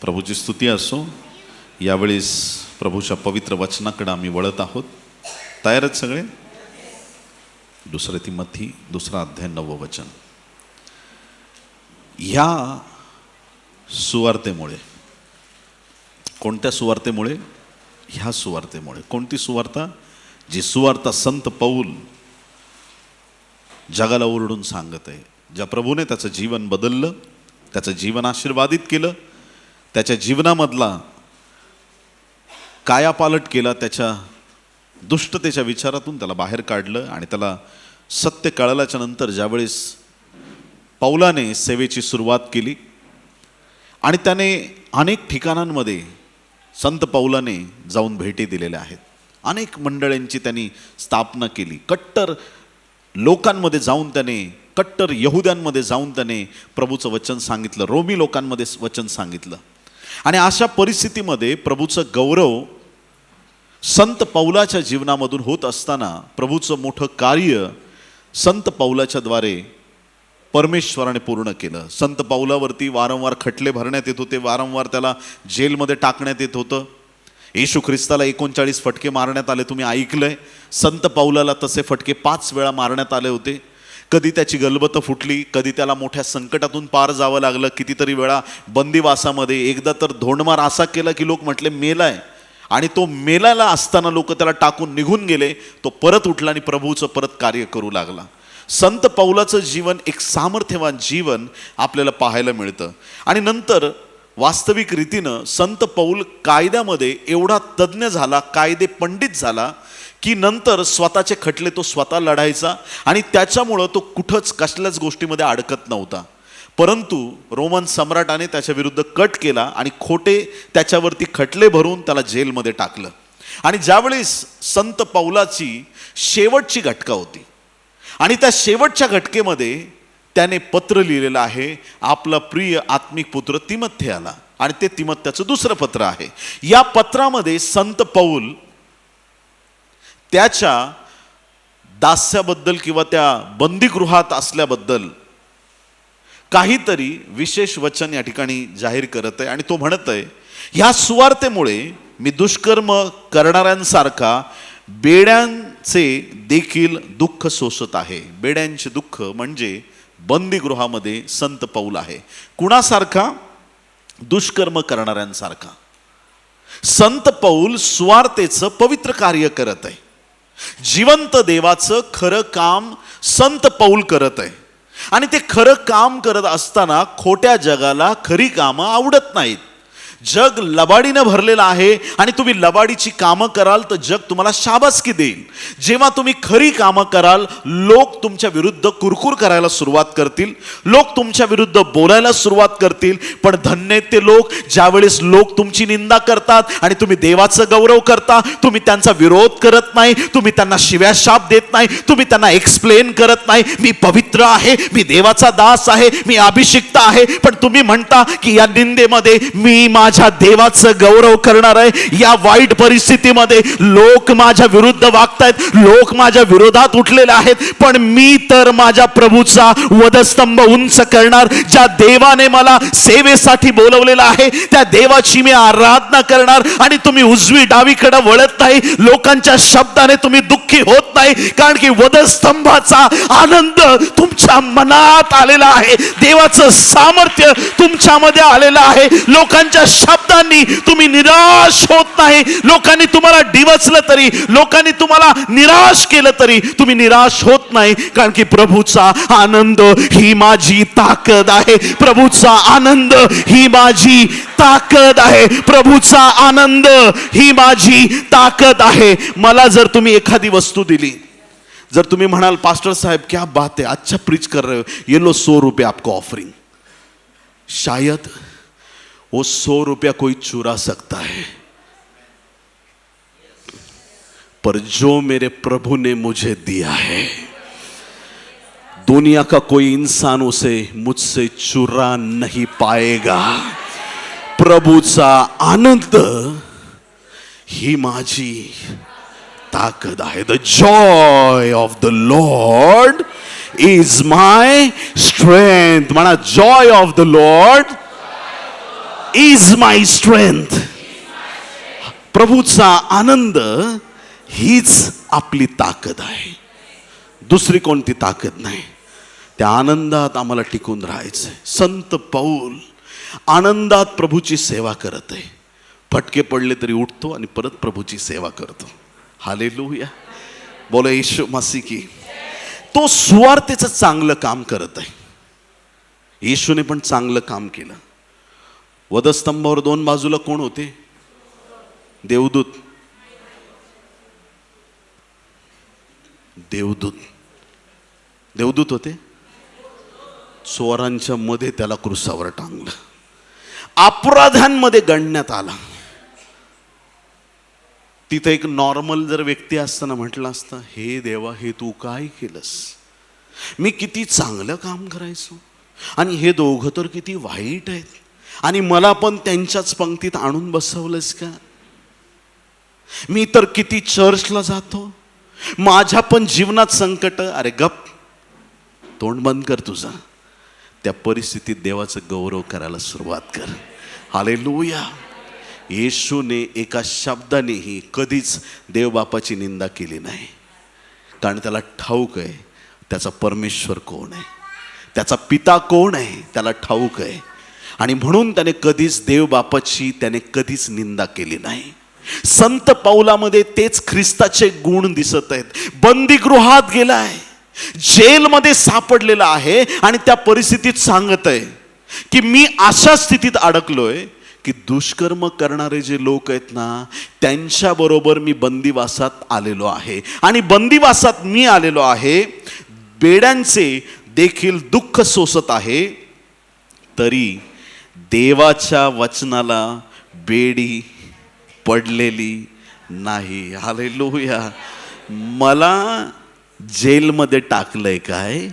प्रभूची स्तुती असो. यावेळेस प्रभूच्या पवित्र वचनाकडे आम्ही वळत आहोत. तयार आहेत सगळे? 2 तिमोथी 2 अध्याय 9 वचन. ह्या सुवार्तेमुळे, कोणत्या सुवार्तेमुळे? ह्या सुवार्तेमुळे. कोणती सुवार्ता? जी सुवार्ता संत पौल जगाला ओरडून सांगत आहे. ज्या प्रभूने त्याचं जीवन बदललं, त्याचं जीवन आशीर्वादित केलं, त्याच्या जीवनामधला कायापालट केला, त्याच्या दुष्टतेच्या विचारातून त्याला बाहेर काढलं आणि त्याला सत्य कळल्याच्या नंतर ज्यावेळेस पौलाने सेवेची सुरुवात केली आणि त्याने अनेक ठिकाणांमध्ये संत पौलाने जाऊन भेटी दिलेल्या आहेत. अनेक मंडळांची त्यांनी स्थापना केली. कट्टर लोकांमध्ये जाऊन त्याने, कट्टर यहुद्यांमध्ये जाऊन त्याने प्रभूचं वचन सांगितलं, रोमी लोकांमध्ये वचन सांगितलं. आणि अशा परिस्थितीमध्ये प्रभूचं गौरव संत पौलाच्या जीवनामधून होत असताना प्रभूचं मोठं कार्य संत पौलाच्या द्वारे परमेश्वराने पूर्ण केलं. संत पौलावरती वारंवार खटले भरण्यात येत होते, वारंवार त्याला जेलमध्ये टाकण्यात येत होतं. येशू ख्रिस्ताला 39 फटके मारण्यात आले, तुम्ही ऐकलंय. संत पौलाला तसे फटके 5 वेळा मारण्यात आले होते. कधी त्याची गलबतं फुटली, कधी त्याला मोठ्या संकटातून पार जावं लागलं, कितीतरी वेळा बंदिवासामध्ये. एकदा तर धोंडमार असा केला की लोक म्हटले मेलाय, आणि तो मेलायला असताना लोक त्याला टाकून निघून गेले. तो परत उठला आणि प्रभूचं परत कार्य करू लागला. संत पौलाचं जीवन एक सामर्थ्यवान जीवन आपल्याला पाहायला मिळतं. आणि नंतर वास्तविक रीतीनं संत पौल कायद्यामध्ये एवढा तज्ज्ञ झाला, कायदे पंडित झाला की नंतर स्वतःचे खटले तो स्वतः लढायचा आणि त्याच्यामुळं तो कुठंच कसल्याच गोष्टीमध्ये अडकत नव्हता. परंतु रोमन सम्राटाने त्याच्या विरुद्ध कट केला आणि खोटे त्याच्यावरती खटले भरून त्याला जेलमध्ये टाकलं. आणि ज्यावेळेस संत पौलाची शेवटची घटका होती आणि त्या शेवटच्या घटकेमध्ये त्याने पत्र लिहिलेलं आहे आपला प्रिय आत्मिक पुत्र तिमोथेयाला, आणि ते तिमोथेयाचं 2रं पत्र आहे. या पत्रामध्ये संत पौल त्याच्या दास्याबद्दल किंवा त्या बंदीगृहात असल्याबद्दल काहीतरी विशेष वचन या ठिकाणी जाहीर करत आहे. आणि तो म्हणत आहे, ह्या सुवार्तेमुळे मी दुष्कर्म करणाऱ्यांसारखा बेड्यांचे देखील दुःख सोसत आहे. बेड्यांचे दुःख म्हणजे बंदीगृहामध्ये संत पौल आहे. कुणासारखा? दुष्कर्म करणाऱ्यांसारखा. संत पौल सुवार्तेचं पवित्र कार्य करत आहे. जिवंत देवाचं खरं काम संत पौल करत आहे. आणि ते खरं काम करत असताना खोट्या जगाला खरी कामं आवडत नाहीत. जग लबाडीनं भरलेलं आहे आणि तुम्ही लबाडीची कामं कराल तर जग तुम्हाला शाबासकी देईल. जेव्हा तुम्ही खरी कामं कराल, लोक तुमच्या विरुद्ध कुरकुर करायला सुरुवात करतील, लोक तुमच्या विरुद्ध बोलायला सुरुवात करतील. पण धन्य ते लोक ज्यावेळेस लोक तुमची निंदा करतात आणि तुम्ही देवाचं गौरव करता, तुम्ही त्यांचा विरोध करत नाही, तुम्ही त्यांना शिव्या शाप देत नाही, तुम्ही त्यांना एक्सप्लेन करत नाही, मी पवित्र आहे, मी देवाचा दास आहे, मी अभिषिक्त आहे. पण तुम्ही म्हणता की या निंदेमध्ये मी माझ्या देवाचं गौरव करणार आहे. या वाईट परिस्थितीमध्ये लोक माझ्या विरुद्ध वागतायत, लोक माझ्या विरोधात उठलेले आहेत, पण मी तर माझ्या प्रभूचा वधस्तंभ उंच करणार. ज्या देवाने मला सेवेसाठी बोलवलेलं आहे त्या देवाची मी आराधना करणार. आणि तुम्ही उजवी डावीकडे वळत नाही, लोकांच्या शब्दाने तुम्ही दुःखी होत नाही, कारण की वधस्तंभाचा आनंद तुमच्या मनात आलेला आहे, देवाचं सामर्थ्य तुमच्यामध्ये आलेलं आहे. लोकांच्या शब्दांनी तुम्ही निराश होत नाही. लोकांनी तुम्हाला डिवचलं तरी, लोकांनी तुम्हाला निराश केलं तरी तुम्ही निराश होत नाही, कारण की प्रभूचा आनंद ही माझी ताकद आहे. प्रभूचा आनंद ही माझी ताकद आहे. प्रभूचा आनंद ही माझी ताकद आहे. मला जर तुम्ही एखादी वस्तू दिली, जर तुम्ही म्हणाल पास्टर साहेब क्या बात है, अच्छा प्रीच कर रहे हो, ये लो 100 रुपये आपको ऑफरिंग, शायद वो 100 रुपया कोई चुरा सकता है, पर जो मेरे प्रभु ने मुझे दिया है दुनिया का कोई इंसान उसे मुझसे चुरा नहीं पाएगा. प्रभूचा आनंद ही माझी ताकद आहे. The joy of the lord is my strength. म्हणा, joy of the lord is my strength. प्रभूचा आनंद हीच आपली ताकद आहे, दुसरी कोणती ताकद नाही. त्या आनंदात आम्हाला टिकून राहायचंय. संत पौल आनंदात प्रभूची सेवा करत आहे. फटके पडले तरी उठतो आणि परत प्रभूची सेवा करतो. हालेलुया, बोला येशू मसीह की. तो सुवार्तेचं चांगलं काम करत आहे. येशूने पण चांगलं काम केलं. वधस्तंभावर 2 बाजूला कोण होते? देवदूत. देवदूत देवदूत होते. चोरांच्या मध्ये त्याला क्रूसावर टांगलं. अपराधांमध्ये गणण्यात आला. तिथे एक नॉर्मल जर व्यक्ती असताना म्हटलं असतं, हे देवा, हे तू काय केलंस? मी किती चांगलं काम करायचो आणि हे दोघं तर किती वाईट आहेत आणि मला पण त्यांच्याच पंक्तीत आणून बसवलंस का? मी तर किती चर्चला जातो, माझ्या पण जीवनात संकट. अरे गप, तोंड बंद कर तुझा. त्या परिस्थितीत देवाचं गौरव करायला सुरुवात कर. हालेलुया. येशूने एका शब्दानेही कधीच देवबापाची निंदा केली नाही, कारण त्याला ठाऊक आहे त्याचा परमेश्वर कोण आहे, त्याचा पिता कोण आहे, त्याला ठाऊक आहे. आणि म्हणून त्याने कधीच देवबापाची त्याने कधीच निंदा केली नाही. संत पौलामध्ये तेच ख्रिस्ताचे गुण दिसत आहेत. बंदीगृहात गेलाय, जेलमध्ये सापडलेला आहे आणि त्या परिस्थितीत सांगत आहे की मी अशा स्थितीत अडकलोय की दुष्कर्म करणारे जे लोक आहेत ना, त्यांच्याबरोबर मी बंदिवासात आलेलो आहे. आणि बंदिवासात मी आलेलो आहे, बेड्यांचे देखील दुःख सोसत आहे, तरी देवाच्या वचनाला बेडी पडलेली नाही. हालेलुया. मला जेलमध्ये टाकलंय काय,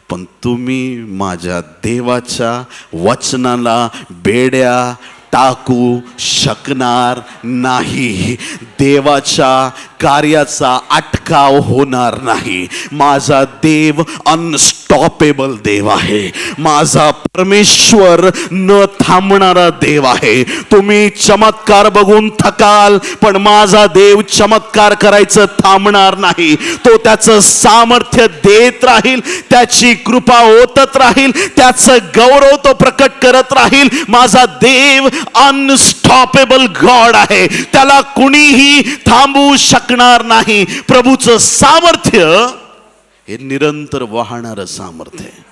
पण तुम्ही माझ्या देवाच्या वचनाला बेड्या टाकू शकणार नाही. देवाच्या कार्याचा अटकाव होणार नाही. माझा देव अनस्टॉपेबल देव आहे. माझा परमेश्वर न थांबणारा देव आहे. तुम्ही चमत्कार बघून थकाल, पण माझा देव चमत्कार करायचं थांबणार नाही. तो त्याचं सामर्थ्य देत राहील, त्याची कृपा होतच राहील, त्याचं गौरव तो प्रकट करत राहील. माझा देव अनस्टॉपेबल गॉड आहे, त्याला कुणीही थांबवू शकणार नाही. प्रभूचं सामर्थ्य हे निरंतर वाहणारं सामर्थ्य आहे.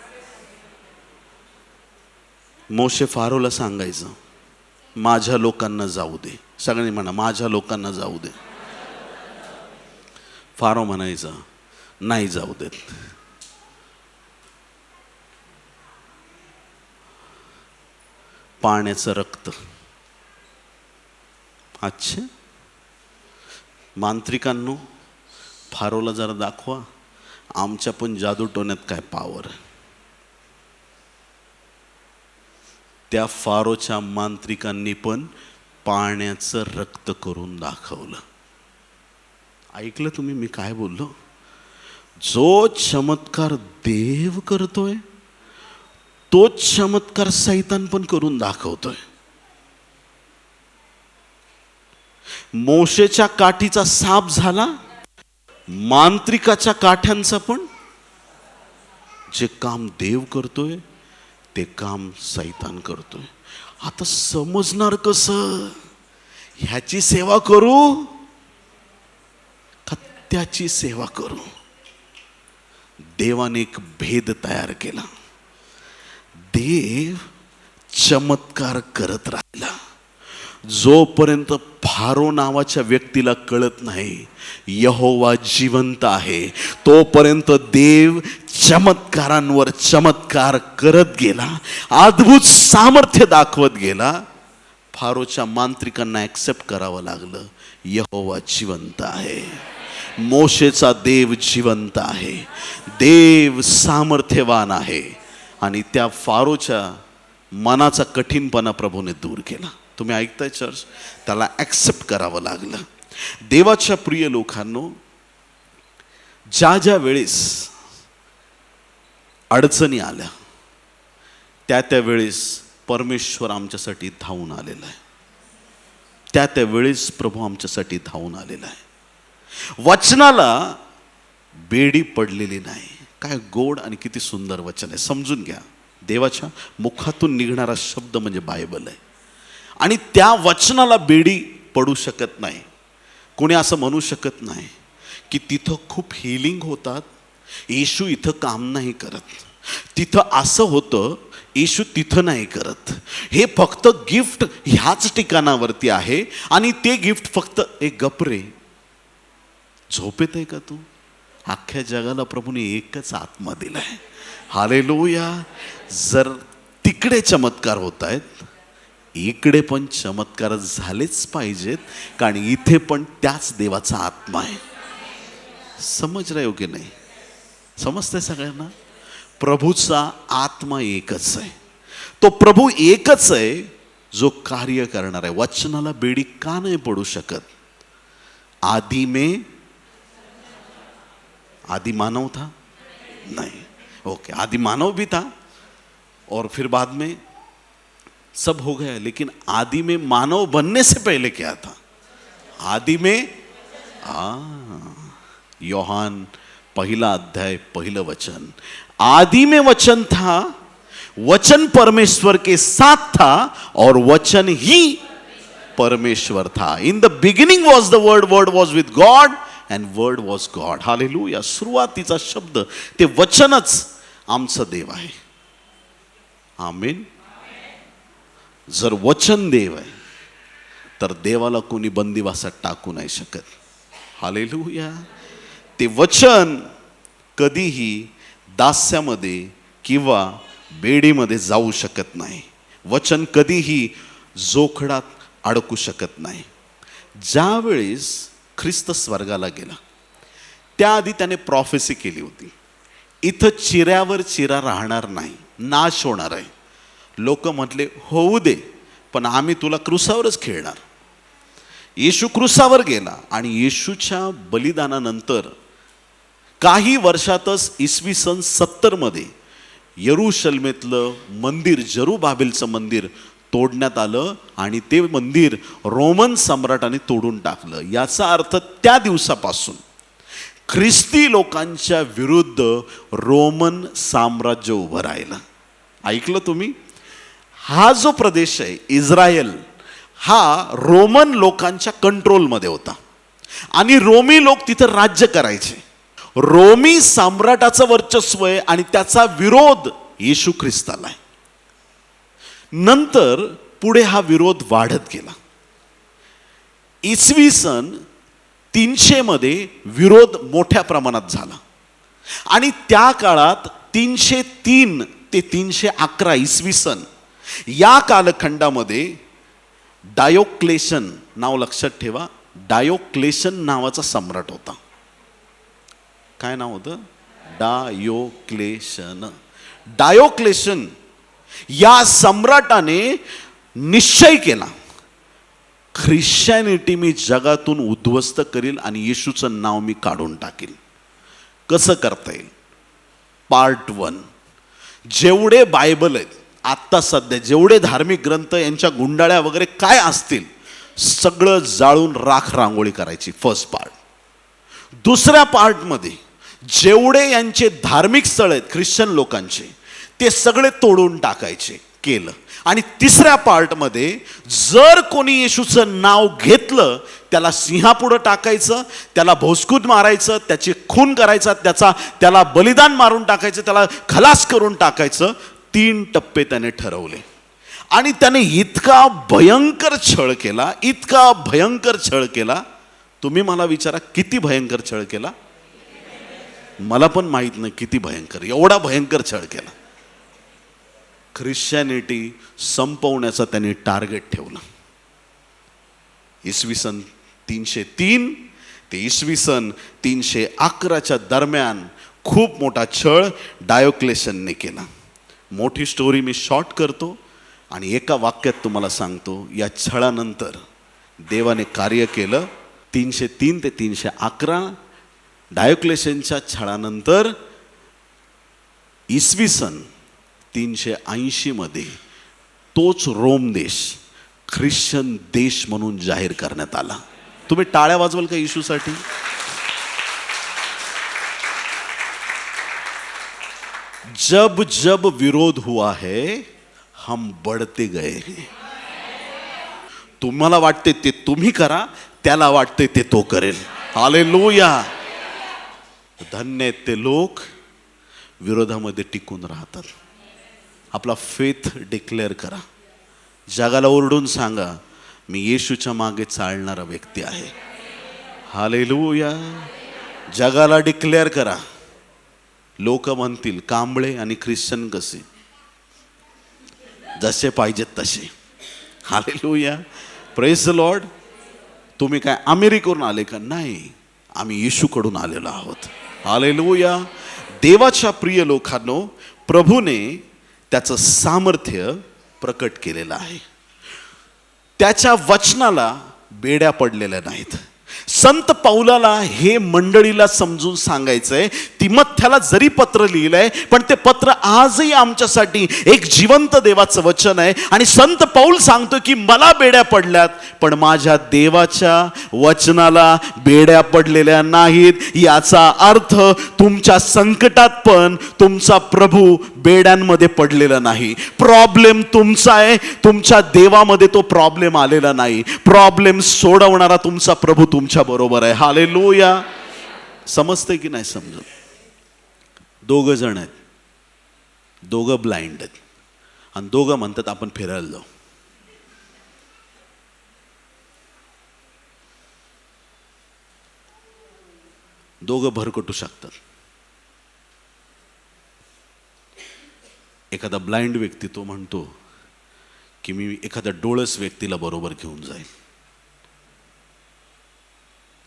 मोशे फारोला सांगायचं, माझ्या लोकांना जाऊ दे. सगळ्यांनी म्हणा, माझ्या लोकांना जाऊ दे. फारो म्हणायचा, नाही जाऊ देत. पाण्याचं रक्त. अच्छा, मांत्रिकांनो, फारोला जरा दाखवा आमच्या पण जादू टोण्यात काय पावर. त्या फारोच्या मांत्रिकांनी पण पाण्याचं रक्त करून दाखवलं. ऐकलं तुम्ही मी काय बोललो? जो चमत्कार देव करतोय, तोच चमत्कार सैतान पण करून दाखवतोय. मोशेच्या काठीचा साप झाला, मांत्रिकाच्या काठ्यांचा पण. जे काम देव करतोय ते काम सैतान करतोय. आता समजणार कसं? ह्याची सेवा करू का त्याची सेवा करू? देवाने एक भेद तयार केला. देव चमत्कार करत राहिला. जोपर्यंत फारो नावाच्या व्यक्तीला कळत नाही यहोवा जिवंत आहे, तोपर्यंत देव चमत्कारांवर चमत्कार करत गेला, अद्भुत सामर्थ्य दाखवत गेला. फारोच्या मांत्रिकांना ऍक्सेप्ट करावं लागलं, यहोवा जिवंत आहे. मोशेचा देव जिवंत आहे, देव सामर्थ्यवान आहे. आणि त्या फारोच्या मनाचा कठीणपणा प्रभूने दूर केला. तुम्ही ऐकताय चर्च? त्याला ऍक्सेप्ट करावं लागलं. देवाच्या प्रिय लोकांनो, ज्या ज्या वेळेस अडचणी आल्या त्या त्या वेळेस परमेश्वर आमच्यासाठी धावून आलेला आहे. त्या वेळेस प्रभू आमच्यासाठी धावून आलेला आहे. वचनाला बेडी पडलेली नाही. काय गोड आणि किती सुंदर वचन आहे. समजून घ्या, देवाच्या मुखातून निघणारा शब्द म्हणजे बायबल आहे आणि त्या वचनाला बेडी पडू शकत नाही. कोणी असं म्हणू शकत नाही की तिथं खूप हिलिंग होतात, येशू इथं काम नाही करत, तिथं असं होतं, येशू तिथं नाही करत, हे फक्त गिफ्ट ह्याच ठिकाणावरती आहे आणि ते गिफ्ट फक्त एक गपरे. झोपेत आहे का तू? अख्ख्या जगाला प्रभूने एकच आत्मा दिलाय. हालेलुया. जर तिकडे चमत्कार होत आहेत, इकडे पण चमत्कार झालेच पाहिजेत, कारण इथे पण त्याच देवाचा आत्मा आहे. समज रहे हो की नाही? समजतंय सगळ्यांना? प्रभूचा आत्मा एकच आहे. तो प्रभू एकच आहे जो कार्य करणार आहे. वचनाला बेडी का नाही पडू शकत? आदि मानव था नहीं, ओके, आदि मानव भी था और फिर बाद में सब हो गया, लेकिन आदि में मानव बनने से पहले क्या था? आदि में योहान 1 अध्याय 1 वचन, आदि में वचन था, वचन परमेश्वर के साथ था और वचन ही परमेश्वर था. In the beginning was the word, word was with God and word was God. Hallelujah. सुरुवातीचा शब्द ते वचनच आमचं देव आहे. आमीन. जर वचन देव आहे तर देवाला कोणी बंदिवासात टाकू नाही शकत. हालेलुया. ते वचन कधीही दास्यामध्ये किंवा बेडीमध्ये जाऊ शकत नाही. वचन कधीही जोखडात अडकू शकत नाही. ज्यावेळेस ख्रिस्त स्वर्गाला गेला त्याआधी त्याने प्रॉफेसी केली होती, इथं चिऱ्यावर चिरा राहणार नाही, नाश होणार आहे. लोक म्हटले होऊ दे, पण आम्ही तुला क्रुसावरच खेळणार. येशू क्रुसावर गेला आणि येशूच्या बलिदानानंतर काही वर्षातच इसवी सन 70 मध्ये यरूशलेमेतलं मंदिर, जरुबाबेलचं मंदिर तोडण्यात आलं आणि ते मंदिर रोमन सम्राटाने तोडून टाकलं. याचा अर्थ त्या दिवसापासून ख्रिस्ती लोकांच्या विरुद्ध रोमन साम्राज्य उभं राहिलं. ऐकलं तुम्ही? हा जो प्रदेश आहे इस्रायल, हा रोमन लोकांच्या कंट्रोलमध्ये होता आणि रोमी लोक तिथं राज्य करायचे. रोमी सम्राटाचं वर्चस्व आहे आणि त्याचा विरोध येशू ख्रिस्ताला आहे. नंतर पुढे हा विरोध वाढत गेला. इसवी सन 300 मध्ये विरोध मोठ्या प्रमाणात झाला आणि त्या काळात 303 ते 311 इसवी सन या कालखंडामध्ये डायोक्लेशन, नाव लक्षात ठेवा, डायोक्लेशन नावाचा सम्राट होता. काय नाव होतं? डायोक्लेशन. डायोक्लेशन या सम्राटाने निश्चय केला, ख्रिश्चॅनिटी मी जगातून उद्ध्वस्त करील आणि येशूचं नाव मी काढून टाकेल. कसं करता येईल? पार्ट 1. जेवढे बायबल आहेत आत्ता सध्या, जेवढे धार्मिक ग्रंथ, यांच्या गुंडाळ्या वगैरे काय असतील, सगळं जाळून राख रांगोळी करायची. First part. दुसऱ्या पार्टमध्ये जेवढे यांचे धार्मिक स्थळ आहेत ख्रिश्चन लोकांचे, ते सगळे तोडून टाकायचे केलं. आणि तिसऱ्या पार्टमध्ये जर कोणी येशूचं नाव घेतलं त्याला सिंहापुढं टाकायचं, त्याला भोसकूद मारायचं, त्याची खून करायचा, त्याला बलिदान मारून टाकायचं, त्याला खलास करून टाकायचं. 3 टप्पे त्याने ठरवले आणि त्याने इतका भयंकर छळ केला, इतका भयंकर छळ केला. तुम्ही मला विचारा किती भयंकर छळ केला? मला पण माहित नाही किती भयंकर. एवढा भयंकर छळ केला. ख्रिश्चॅनिटी संपवण्याचा त्यांनी टार्गेट ठेवला. इसवी सन 303 ते इसवी सन 311च्या दरम्यान खूप मोठा छळ डायोक्लेशनने केला. मोठी स्टोरी मी शॉर्ट करतो आणि एका वाक्यात तुम्हाला सांगतो. या छळानंतर देवाने कार्य केलं. 303 ते 311 डायोक्लेशनच्या छळानंतर इसवी सन 380 मध्ये तोच रोम देश ख्रिश्चन देश म्हणून जाहीर करण्यात आला. तुम्ही टाळ्या वाजवाल का येशूसाठी? जब जब विरोध हुआ है हम बढ़ते गए हैं. तुम्हाला वाटते ते तुम्ही करा, त्याला वाटते ते तो करेल. हालेलुया. धन्य आहेत ते लोक विरोधामध्ये टिकून राहतात. आपला फेथ डिक्लेअर करा. जगाला ओरडून सांगा, मी येशूच्या मागे चालणारा व्यक्ती आहे. हालेलुया. जगाला डिक्लेअर करा. लोक म्हणतील कांबळे आणि ख्रिश्चन कसे, जसे पाहिजेत तसे. हालेलुया. Praise the Lord. तुम्ही काय अमेरिकेवरून आले का? नाही, आम्ही येशूकडून आलेलो आहोत. हालेलुया. देवाच्या प्रिय लोकांनो, प्रभूने त्याचं सामर्थ्य प्रकट केलेलं आहे. त्याच्या वचनाला बेड्या पडलेल्या नाहीत. संत पौलाला हे मंडळीला समजून सांगायचंय. तिमोथेला जरी पत्र लिहिलंय, पण ते पत्र आजही आमच्यासाठी एक जिवंत देवाचं वचन आहे. आणि संत पौल सांगतो की मला बेड्या पडल्यात, पण माझ्या देवाच्या वचनाला बेड्या पडलेल्या नाहीत. याचा अर्थ तुमच्या संकटात पण तुमचा प्रभू बेड्यांमध्ये पडलेला नाही. प्रॉब्लेम तुमचा आहे, तुमच्या देवामध्ये तो प्रॉब्लेम आलेला नाही. प्रॉब्लेम सोडवणारा तुमचा प्रभू तुमच्या बरोबर आहे. हालेलुया. समजतंय की नाही समजत? दोघं जण आहेत, दोघं ब्लाइंड आहेत, आणि दोघं म्हणतात आपण फिरायला जाऊ. दोघं भरकटू शकतात. एखादा ब्लाइंड व्यक्ती तो म्हणतो की मी एखाद्या डोळस व्यक्तीला बरोबर घेऊन जाईल.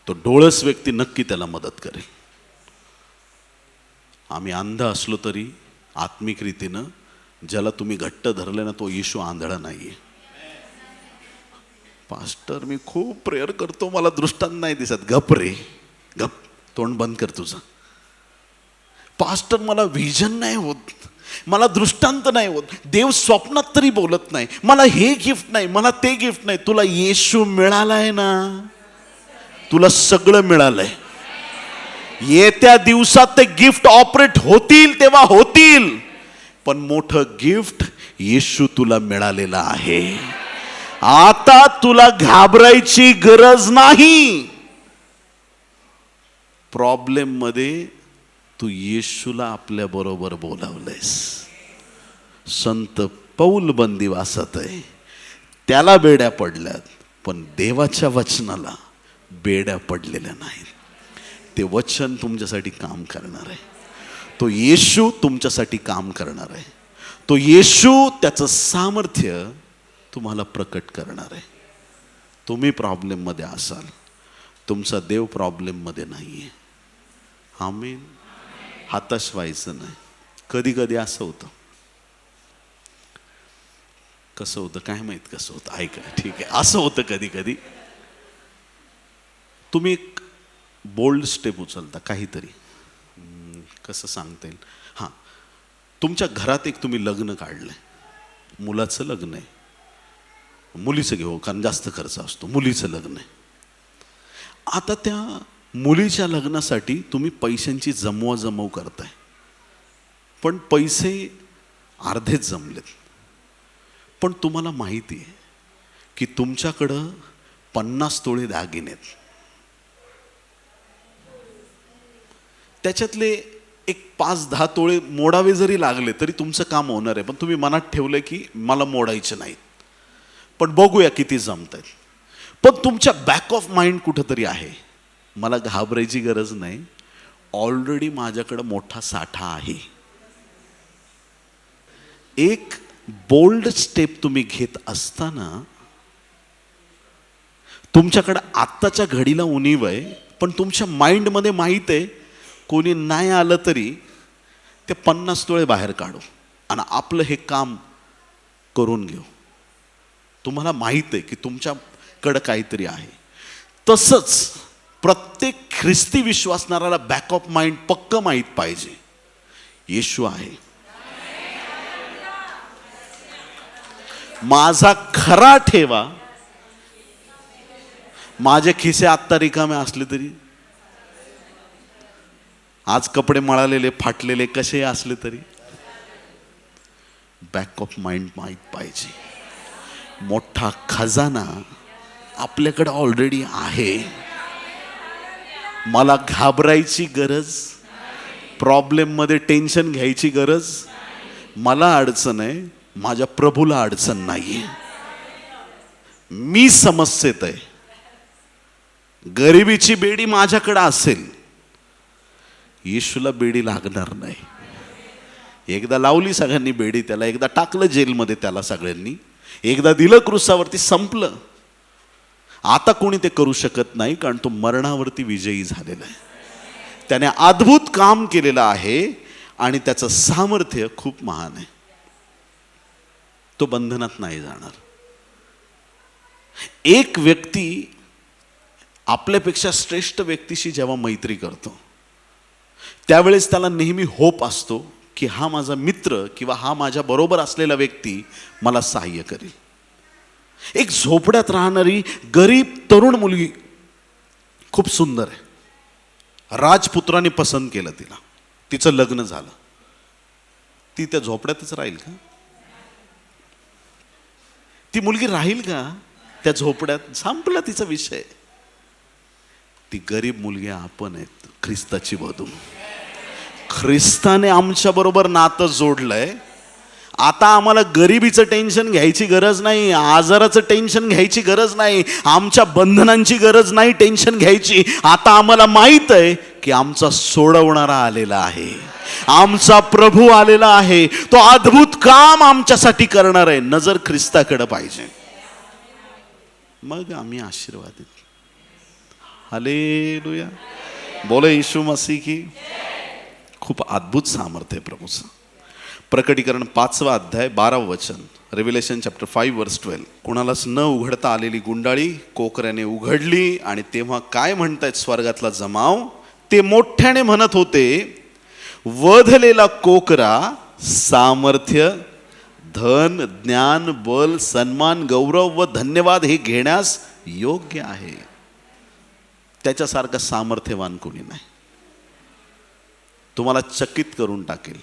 तो डोळस व्यक्ती नक्की त्याला मदत करेल. आम्ही अंध असलो तरी आत्मिक रीतीनं ज्याला तुम्ही घट्ट धरले ना, तो येशू आंधळा नाहीये. पास्टर मी खूप प्रेयर करतो, मला दृष्टांत नाही दिसत. गप रे गप, तोंड बंद कर तुझं. पास्टर मला व्हिजन नाही होत, मला दृष्टांत नाही होत, देव स्वप्नात तरी बोलत नाही, मला हे गिफ्ट नाही, मला ते गिफ्ट नाही. तुला येशू मिळालाय ना, तुला सगळं मिळालंय. येत्या दिवसात ते गिफ्ट ऑपरेट होतील तेव्हा होतील, पण मोठं गिफ्ट येशू तुला मिळालेलं आहे. आता तुला घाबरायची गरज नाही. प्रॉब्लेम मध्ये तू येशूला आपल्या बरोबर बोलावलंयस. संत पौल बंदिवासात आहे, त्याला बेड्या पडल्यात, पण देवाच्या वचनाला बेड्या पडलेल्या नाहीत. ते वचन तुमच्यासाठी काम करणार आहे. तो येशू तुमच्यासाठी काम करणार आहे. तो येशू त्याचं सामर्थ्य तुम्हाला प्रकट करणार आहे. तुम्ही प्रॉब्लेममध्ये असाल, तुमचा देव प्रॉब्लेममध्ये नाही आहे. आमीन. हताश व्हायचं नाही. कधी कधी असं होतं, कसं होतं काय माहीत कसं होतं, ऐका ठीक आहे. असं होतं कधी कधी तुम्ही एक बोल्ड स्टेप उचलता काहीतरी, कसं सांगता येईल, हां, तुमच्या घरात एक तुम्ही लग्न काढलंय, मुलाचं लग्न आहे, मुलीचं घेऊ कारण जास्त खर्च असतो, मुलीचं लग्न आहे. आता त्या मुलीच्या लग्नासाठी तुम्ही पैशांची जमवाजमव करताय, पण पैसे अर्धेच जमलेत. पण तुम्हाला माहिती आहे की तुमच्याकडं 50 तोळे दागिने आहेत. त्याच्यातले एक 5-10 तोळे मोडावे जरी लागले तरी तुमचं काम होणार आहे. पण तुम्ही मनात ठेवलंय की मला मोडायचे नाहीत, पण बघूया किती जमत आहेत. पण तुमच्या बॅक ऑफ माइंड कुठंतरी आहे, मला घाबरायची गरज नाही, ऑलरेडी माझ्याकडं मोठा साठा आहे. एक बोल्ड स्टेप तुम्ही घेत असताना तुमच्याकडे आत्ताच्या घडीला उणीव आहे, पण तुमच्या माइंडमध्ये माहीत आहे कोणी नाही आलं तरी ते 50 तोळे बाहेर काढू आणि आपलं हे काम करून घेऊ. तुम्हाला माहीत आहे की तुमच्याकडं काहीतरी आहे. तसंच प्रत्येक ख्रिस्ती विश्वासणाऱ्याला बॅक ऑफ माइंड पक्क माहीत पाहिजे, येशू आहे. माझा खरा ठेवा. माझे खिसे आत्ता रिकामे असले तरी, आज कपडे मळालेले फाटलेले कसे असले तरी, बॅक ऑफ माइंड माहीत पाहिजे. मोठा खजाना आपल्याकडे ऑलरेडी आहे. मला घाबरायची गरज, प्रॉब्लेम मध्ये टेन्शन घ्यायची गरज. मला अडचण आहे, माझ्या प्रभूला अडचण नाहीये. मी समस्येत आहे. गरिबीची बेडी माझ्याकडे असेल, येशूला बेडी लागणार नाही. एकदा लावली सगळ्यांनी बेडी त्याला, एकदा टाकलं जेलमध्ये त्याला सगळ्यांनी, एकदा दिलं क्रूसावरती, संपलं. आता कोणी ते करू शकत नाही, कारण तो मरणावरती विजयी झालेला आहे. त्याने अद्भुत काम केलेलं आहे आणि त्याचं सामर्थ्य खूप महान आहे. तो बंधनात नाही जाणार. एक व्यक्ती आपल्यापेक्षा श्रेष्ठ व्यक्तीशी जेव्हा मैत्री करतो, त्यावेळेस त्याला नेहमी होप असतो की हा माझा मित्र किंवा हा माझ्या बरोबर असलेला व्यक्ती मला सहाय्य करेल. एक झोपड्यात राहणारी गरीब तरुण मुलगी, खूप सुंदर आहे. राजपुत्राने पसंत केलं तिला, तिचं लग्न झालं. ती त्या झोपड्यातच राहील का? ती मुलगी राहील का त्या झोपड्यात? संपला तिचा विषय. ती गरीब मुलगी आपण आहेत, ख्रिस्ताची वधू. ख्रिस्ताने आमच्या बरोबर नातं जोडलंय. आता आम्हाला गरिबीचं टेन्शन घ्यायची गरज नाही, आजाराचं टेन्शन घ्यायची गरज नाही, आमच्या बंधनांची गरज नाही टेन्शन घ्यायची. आता आम्हाला माहित आहे की आमचा सोडवणारा आलेला आहे, आमचा प्रभू आलेला आहे. तो अद्भुत काम आमच्यासाठी करणार आहे. नजर ख्रिस्ताकडे पाहिजे, मग आम्ही आशीर्वादित. हालेलुया, बोले येशू मसीह की. खूप अद्भुत सामर्थ्य आहे प्रभूचं. प्रकटीकरण 5वा अध्याय 12व वचन, रेव्हिलेशन चॅप्टर 5 वर्स 12. कोणालाच न उघडता आलेली गुंडाळी कोकऱ्याने उघडली आणि तेव्हा काय म्हणतायत स्वर्गातला जमाव? ते मोठ्याने म्हणत होते, वधलेला कोकरा सामर्थ्य, धन, ज्ञान, बल, सन्मान, गौरव व धन्यवाद हे घेण्यास योग्य आहे. त्याच्यासारखं सामर्थ्यवान कोणी नाही. तुम्हाला चकित करून टाकेल,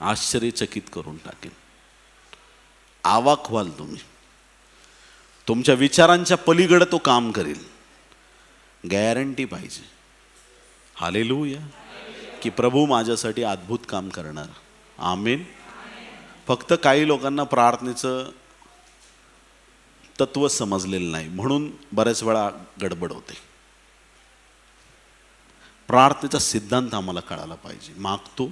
आश्चर्यचकित करून टाकेल. आवाक व्हाल तुम्ही. तुमच्या विचारांच्या पलीकडे तो काम करेल, गॅरंटी पाहिजे. हालेलुया, की प्रभू माझ्यासाठी अद्भुत काम करणार. आमेन. फक्त काही लोकांना प्रार्थनेचं तत्व समजलेलं नाही, म्हणून बऱ्याच वेळा गडबड होते. प्रार्थनेचा सिद्धांत आम्हाला कळायला पाहिजे. मागतो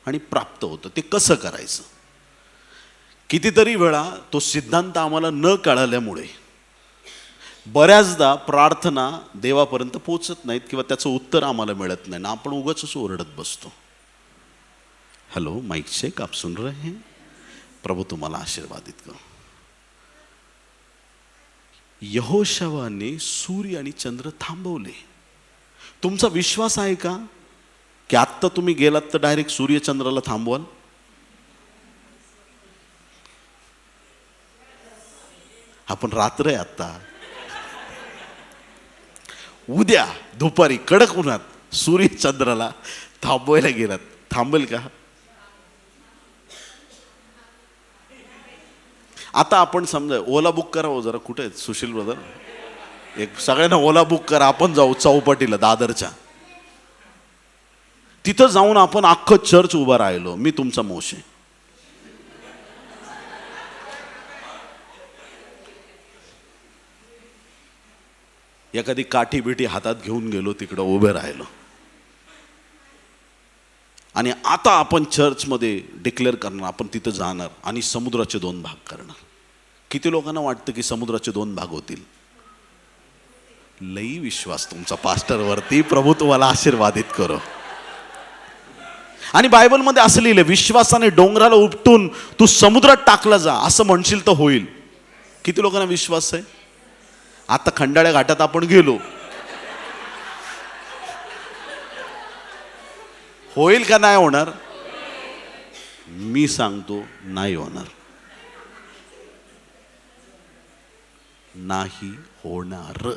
आणि प्राप्त होतं, ते कसं करायचं. कितीतरी वेळा तो सिद्धांत आम्हाला न कळाल्यामुळे बऱ्याचदा प्रार्थना देवापर्यंत पोचत नाहीत किंवा त्याचं उत्तर आम्हाला मिळत नाही ना, आपण उगाच ओरडत बसतो. हॅलो, माइक चेक, आप सुन रहे हैं? प्रभू तुम्हाला आशीर्वादित करो. यहोशवाने सूर्य आणि चंद्र थांबवले. तुमचा विश्वास आहे का की आत्ता तुम्ही गेलात तर डायरेक्ट सूर्य चंद्राला थांबवाल? आपण रात्र आहे आत्ता, उद्या दुपारी कडक उन्हात सूर्य चंद्राला थांबवायला गेलात, थांबेल का? आता आपण समजा ओला बुक करा हो जरा. कुठे आहेत सुशील ब्रदर? एक सगळ्यांना ओला बुक करा, आपण जाऊ चौपाटीला दादरच्या. तिथं जाऊन आपण अख्खं चर्च उभा राहिलो, मी तुमचा मोशे. एखादी काठी बिठी हातात घेऊन गेलो, तिकडं उभे राहिलो. आणि आता आपण चर्चमध्ये डिक्लेअर करणार, आपण तिथं जाणार आणि समुद्राचे 2 भाग करणार. किती लोकांना वाटतं की समुद्राचे 2 भाग होतील? लई विश्वास तुमचा पास्टरवरती. प्रभू तुम्हाला आशीर्वादित करो. आणि बायबलमध्ये असं लिहिलं, विश्वासाने डोंगराला उपटून तू समुद्रात टाकला जा, असं म्हणशील तर होईल. किती लोकांना विश्वास आहे? आता खंडाळ्या घाटात आपण गेलो, होईल का नाही होणार? मी सांगतो नाही होणार. नाही होणार.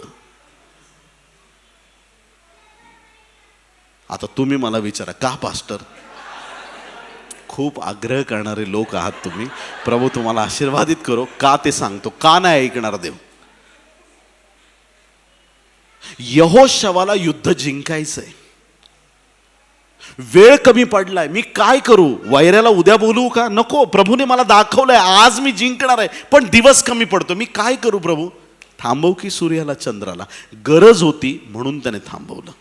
आता तुम्ही मला विचारा, का पास्टर? खूप आग्रह करणारे लोक आहात तुम्ही. प्रभू तुम्हाला आशीर्वादित करो. का ते सांगतो, का नाही ऐकणार देव? यहोशवाला युद्ध जिंकायचंय. वेळ कमी पडलाय, मी काय करू? वैऱ्याला उद्या बोलवू का? नको, प्रभूने मला दाखवलंय आज मी जिंकणार आहे, पण दिवस कमी पडतो, मी काय करू प्रभू? थांबव की सूर्याला चंद्राला? गरज होती म्हणून त्याने थांबवलं.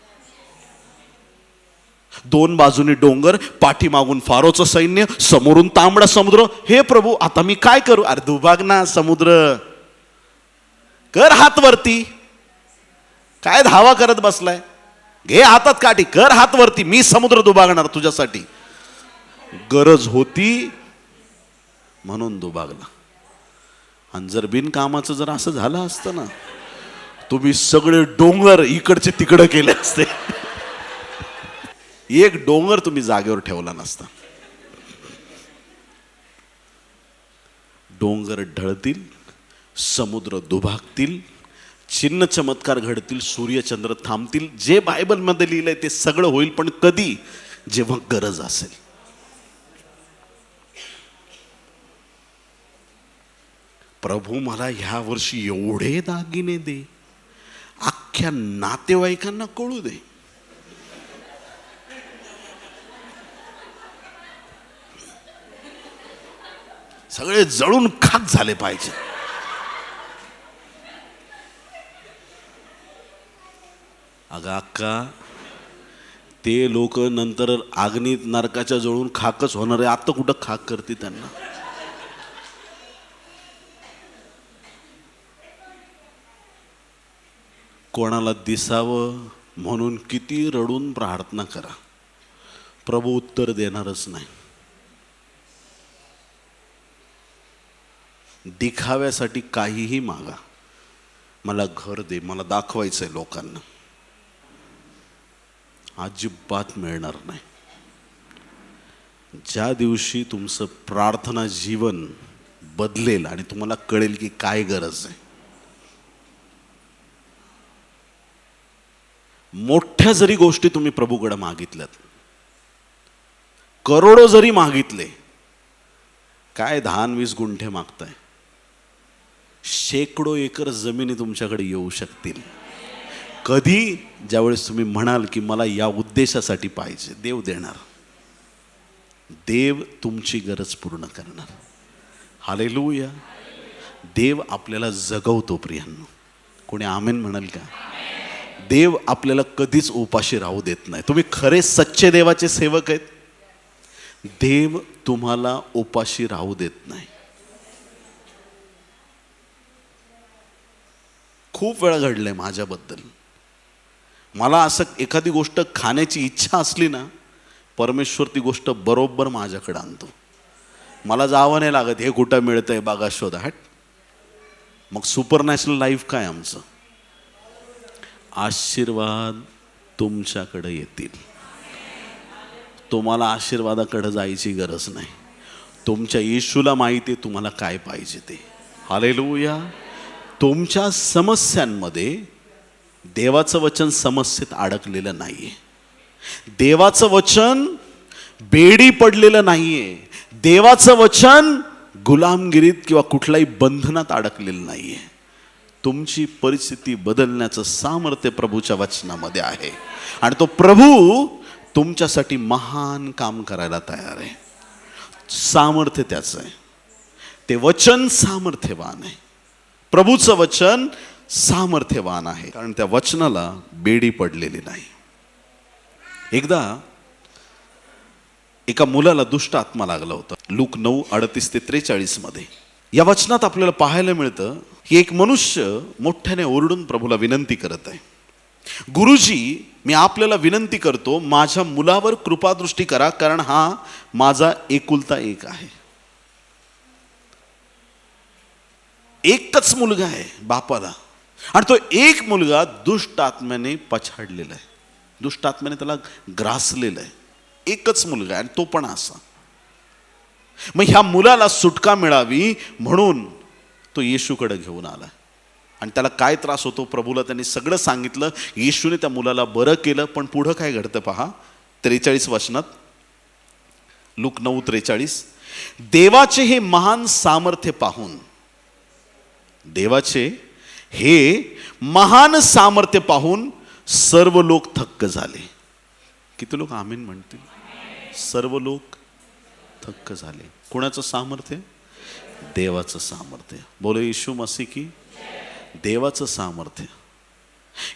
दोन बाजूनी डोंगर, पाठीमागून फारोचं सैन्य, समोरून तांबडा समुद्र. हे प्रभू आता मी काय करू? अरे दुभाग ना समुद्र, कर हात वरती. काय धावा करत बसलाय? घे हातात काठी, कर हात वरती, मी समुद्र दुभागणार तुझ्यासाठी. गरज होती म्हणून दुभागला. आणि जर बिनकामाचं जर असं झालं असतं ना, तुम्ही सगळे डोंगर इकडचे तिकडे केले असते. एक डोंगर तुम्ही जागेवर ठेवला नसता. डोंगर ढळतील, समुद्र दुभागतील, चिन्ह चमत्कार घडतील, सूर्यचंद्र थांबतील. जे बायबलमध्ये लिहिलंय ते सगळं होईल, पण कधी? जेव्हा गरज असेल. प्रभू मला ह्या वर्षी एवढे दागिने दे, अख्ख्या नातेवाईकांना कळू दे. सगळे जळून खाक झाले पाहिजे. अगं अक्का, ते लोक नंतर अग्नीत नरकाच्या जळून खाकच होणार आहे. आता कुठं खाक करते त्यांना? कोणाला दिसावं म्हणून किती रडून प्रार्थना करा, प्रभू उत्तर देणारच नाही. दिखाव्यासाठी काहीही मागा, मला घर दे, मला दाखवायचंय लोकांना, अजिबात मिळणार नाही. ज्या दिवशी तुमचं प्रार्थना जीवन बदलेल आणि तुम्हाला कळेल की काय गरज आहे. मोठ्या जरी गोष्टी तुम्ही प्रभूकडे मागितल्यात, करोडो जरी मागितले, काय 10-20 गुंठे मागताय? शेकडो एकर जमिनी तुमच्याकडे येऊ शकतील. कधी? ज्यावेळेस तुम्ही म्हणाल की मला या उद्देशासाठी पाहिजे. देव देणार. देव तुमची गरज पूर्ण करणार. हालेलुया. देव आपल्याला जगवतो प्रियांनो. कोणी आमेन म्हणाल का? देव आपल्याला कधीच उपाशी राहू देत नाही. तुम्ही खरे सच्चे देवाचे सेवक आहेत. देव तुम्हाला उपाशी राहू देत नाही. खूप वेळा घडलंय माझ्याबद्दल. मला असं एखादी गोष्ट खाण्याची इच्छा असली ना, परमेश्वर ती गोष्ट बरोबर माझ्याकडे आणतो. मला जावं नाही लागत, हे कुठं मिळतंय बघा शोधा. हट. मग सुपरनॅशनल लाईफ काय आमचं? आशीर्वाद तुमच्याकडे येतील. तुम्हाला आशीर्वादाकडे जायची गरज नाही. तुमच्या येशूला माहिती आहे तुम्हाला काय पाहिजे ते. हालेलुया. तुमच्या समस्यांमध्ये देवाचं वचन समस्येत अडकलेलं नाहीये. देवाचं वचन बेडी पडलेलं नाहीये. देवाचं वचन गुलामगिरीत किंवा कुठल्याही बंधनात अडकलेलं नाहीये. तुमची परिस्थिती बदलण्याचं सामर्थ्य प्रभूच्या वचनामध्ये आहे. आणि तो प्रभू तुमच्यासाठी महान काम करायला तयार आहे. सामर्थ्य त्याचं आहे. ते वचन सामर्थ्यवान आहे. प्रभूचं वचन सामर्थ्यवान आहे, कारण त्या वचनाला बेडी पडलेली नाही. एकदा एका मुलाला दुष्ट आत्मा लागला होता. लूक 9:38-43 मध्ये या वचनात आपल्याला पाहायला मिळतं की एक मनुष्य मोठ्याने ओरडून प्रभूला विनंती करत आहे, गुरुजी, मी आपल्याला विनंती करतो, माझ्या मुलावर कृपादृष्टी करा, कारण हा माझा एकुलता एक आहे. एकच मुलगा आहे बापाला, आणि तो एक मुलगा दुष्ट आत्म्याने पछाडलेला आहे. दुष्ट आत्म्याने त्याला ग्रासलेलं आहे. एकच मुलगा आहे, आणि तो पण असा. मग ह्या मुलाला सुटका मिळावी म्हणून तो येशूकडे घेऊन आला. आणि त्याला काय त्रास होतो प्रभूला त्यांनी सगळं सांगितलं. येशूने त्या मुलाला बरं केलं. पण पुढं काय घडतं पहा 43 वचनात, लूक 9:43. देवाचे हे महान सामर्थ्य पाहून, देवाचे हे महान सामर्थ्य पाहून सर्व लोक थक्क झाले. किती लोक आमीन म्हणतील? सर्व लोक थक्क झाले. कोणाचं सामर्थ्य? देवाचं सामर्थ्य. बोले येशू मसीह की. देवाचं सामर्थ्य